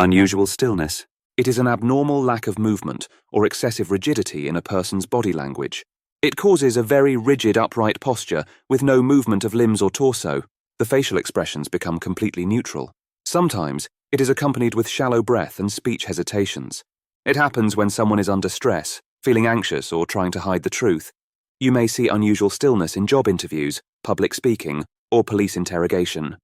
Unusual stillness. It is an abnormal lack of movement or excessive rigidity in a person's body language. It causes a very rigid upright posture with no movement of limbs or torso. The facial expressions become completely neutral. Sometimes it is accompanied with shallow breath and speech hesitations. It happens when someone is under stress, feeling anxious or trying to hide the truth. You may see unusual stillness in job interviews, public speaking, or police interrogation.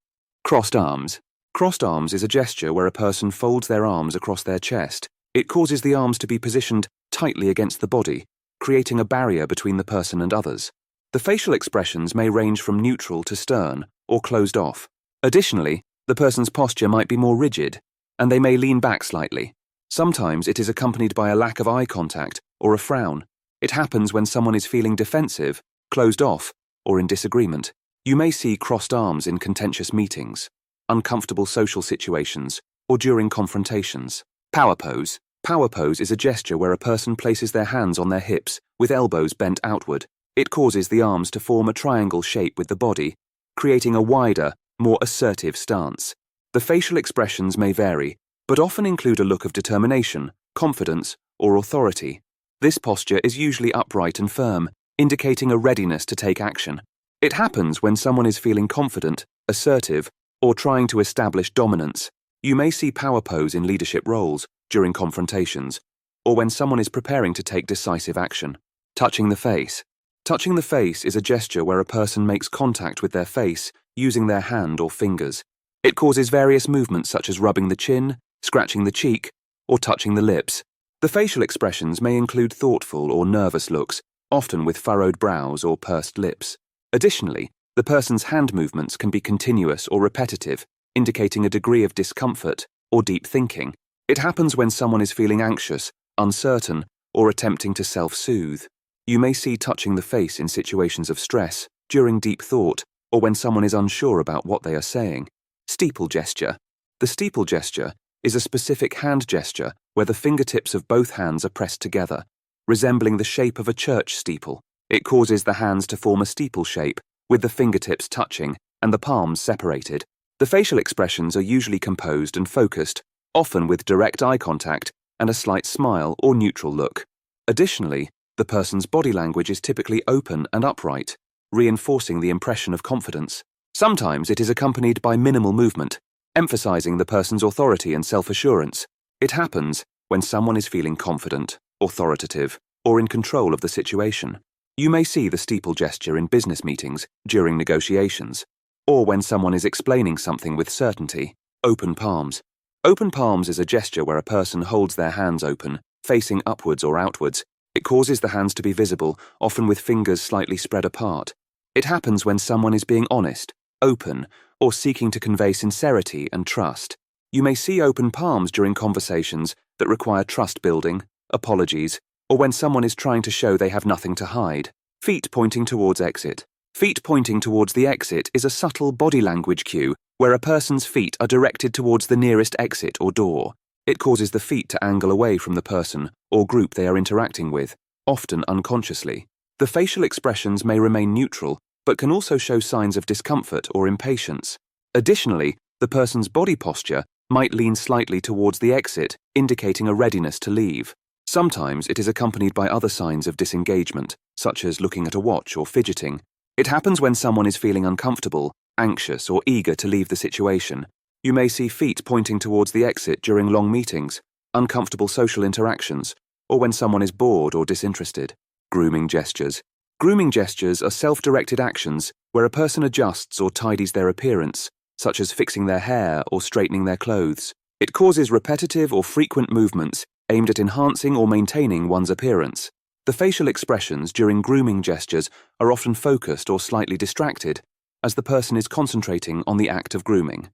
Crossed arms. Crossed arms is a gesture where a person folds their arms across their chest. It causes the arms to be positioned tightly against the body, creating a barrier between the person and others. The facial expressions may range from neutral to stern or closed off. Additionally, the person's posture might be more rigid, and they may lean back slightly. Sometimes it is accompanied by a lack of eye contact or a frown. It happens when someone is feeling defensive, closed off, or in disagreement. You may see crossed arms in contentious meetings, uncomfortable social situations, or during confrontations. Power pose. Power pose is a gesture where a person places their hands on their hips with elbows bent outward. It causes the arms to form a triangle shape with the body, creating a wider, more assertive stance. The facial expressions may vary, but often include a look of determination, confidence, or authority. This posture is usually upright and firm, indicating a readiness to take action. It happens when someone is feeling confident, assertive, or trying to establish dominance. You may see power pose in leadership roles, during confrontations, or when someone is preparing to take decisive action. Touching the face. Touching the face is a gesture where a person makes contact with their face using their hand or fingers. It causes various movements such as rubbing the chin, scratching the cheek, or touching the lips. The facial expressions may include thoughtful or nervous looks, often with furrowed brows or pursed lips. Additionally, the person's hand movements can be continuous or repetitive, indicating a degree of discomfort or deep thinking. It happens when someone is feeling anxious, uncertain, or attempting to self-soothe. You may see touching the face in situations of stress, during deep thought, or when someone is unsure about what they are saying. Steeple gesture. The steeple gesture is a specific hand gesture where the fingertips of both hands are pressed together, resembling the shape of a church steeple. It causes the hands to form a steeple shape, with the fingertips touching and the palms separated. The facial expressions are usually composed and focused, often with direct eye contact and a slight smile or neutral look. Additionally, the person's body language is typically open and upright, reinforcing the impression of confidence. Sometimes it is accompanied by minimal movement, emphasizing the person's authority and self-assurance. It happens when someone is feeling confident, authoritative, or in control of the situation. You may see the steeple gesture in business meetings, during negotiations, or when someone is explaining something with certainty. Open palms. Open palms is a gesture where a person holds their hands open, facing upwards or outwards. It causes the hands to be visible, often with fingers slightly spread apart. It happens when someone is being honest, open, or seeking to convey sincerity and trust. You may see open palms during conversations that require trust building, apologies, or when someone is trying to show they have nothing to hide. Feet pointing towards exit. Feet pointing towards the exit is a subtle body language cue where a person's feet are directed towards the nearest exit or door. It causes the feet to angle away from the person or group they are interacting with, often unconsciously. The facial expressions may remain neutral, but can also show signs of discomfort or impatience. Additionally, the person's body posture might lean slightly towards the exit, indicating a readiness to leave. Sometimes it is accompanied by other signs of disengagement, such as looking at a watch or fidgeting. It happens when someone is feeling uncomfortable, anxious, or eager to leave the situation. You may see feet pointing towards the exit during long meetings, uncomfortable social interactions, or when someone is bored or disinterested. Grooming gestures. Grooming gestures are self-directed actions where a person adjusts or tidies their appearance, such as fixing their hair or straightening their clothes. It causes repetitive or frequent movements aimed at enhancing or maintaining one's appearance. The facial expressions during grooming gestures are often focused or slightly distracted, as the person is concentrating on the act of grooming.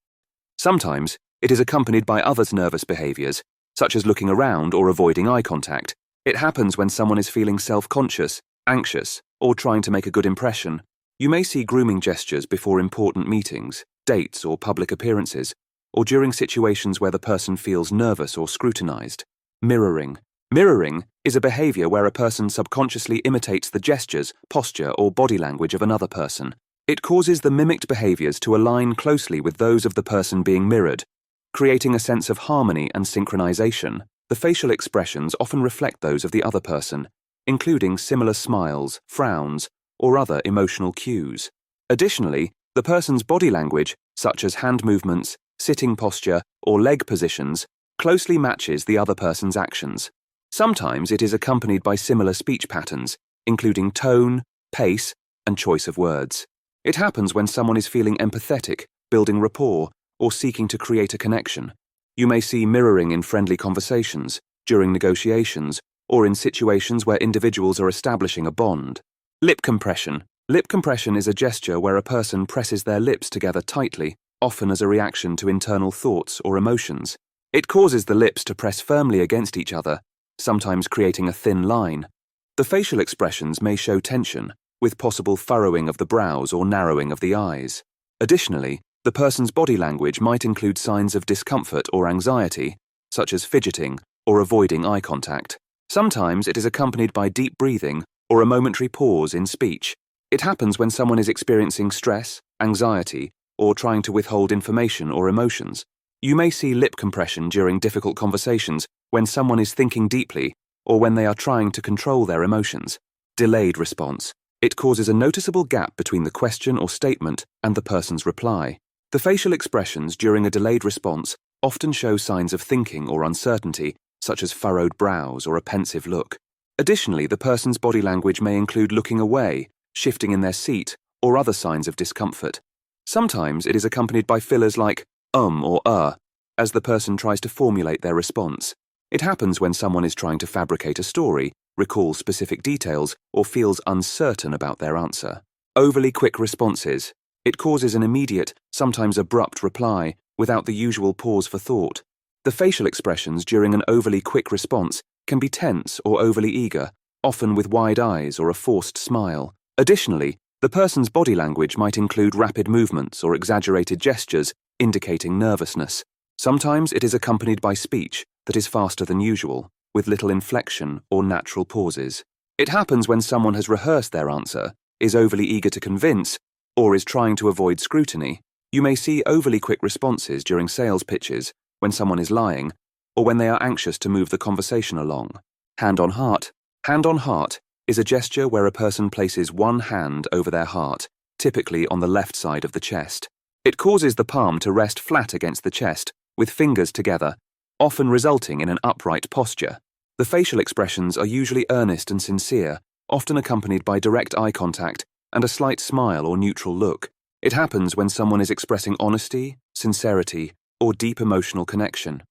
Sometimes it is accompanied by others' nervous behaviors, such as looking around or avoiding eye contact. It happens when someone is feeling self-conscious, anxious, or trying to make a good impression. You may see grooming gestures before important meetings, dates, or public appearances, or during situations where the person feels nervous or scrutinized. Mirroring. Mirroring is a behavior where a person subconsciously imitates the gestures, posture, or body language of another person. It causes the mimicked behaviors to align closely with those of the person being mirrored. creating a sense of harmony and synchronization. The facial expressions often reflect those of the other person, including similar smiles, frowns, or other emotional cues. Additionally, the person's body language, such as hand movements, sitting posture, or leg positions, closely matches the other person's actions. Sometimes it is accompanied by similar speech patterns, including tone, pace, and choice of words. It happens when someone is feeling empathetic, building rapport, or seeking to create a connection. You may see mirroring in friendly conversations, during negotiations, or in situations where individuals are establishing a bond. Lip compression. Lip compression is a gesture where a person presses their lips together tightly, often as a reaction to internal thoughts or emotions. It causes the lips to press firmly against each other, sometimes creating a thin line. The facial expressions may show tension, with possible furrowing of the brows or narrowing of the eyes. Additionally, the person's body language might include signs of discomfort or anxiety, such as fidgeting or avoiding eye contact. Sometimes it is accompanied by deep breathing or a momentary pause in speech. It happens when someone is experiencing stress, anxiety, or trying to withhold information or emotions. You may see lip compression during difficult conversations when someone is thinking deeply or when they are trying to control their emotions. Delayed response. It causes a noticeable gap between the question or statement and the person's reply. The facial expressions during a delayed response often show signs of thinking or uncertainty, such as furrowed brows or a pensive look. Additionally, the person's body language may include looking away, shifting in their seat, or other signs of discomfort. Sometimes it is accompanied by fillers like or as the person tries to formulate their response. It happens when someone is trying to fabricate a story, recall specific details, or feels uncertain about their answer. Overly quick responses. It causes an immediate, sometimes abrupt reply without the usual pause for thought. The facial expressions during an overly quick response can be tense or overly eager, often with wide eyes or a forced smile. Additionally, the person's body language might include rapid movements or exaggerated gestures, indicating nervousness. Sometimes it is accompanied by speech that is faster than usual, with little inflection or natural pauses. It happens when someone has rehearsed their answer, is overly eager to convince, or is trying to avoid scrutiny. You may see overly quick responses during sales pitches, when someone is lying, or when they are anxious to move the conversation along. Hand on heart. Hand on heart is a gesture where a person places one hand over their heart, typically on the left side of the chest. It causes the palm to rest flat against the chest, with fingers together, often resulting in an upright posture. The facial expressions are usually earnest and sincere, often accompanied by direct eye contact and a slight smile or neutral look. It happens when someone is expressing honesty, sincerity, or deep emotional connection.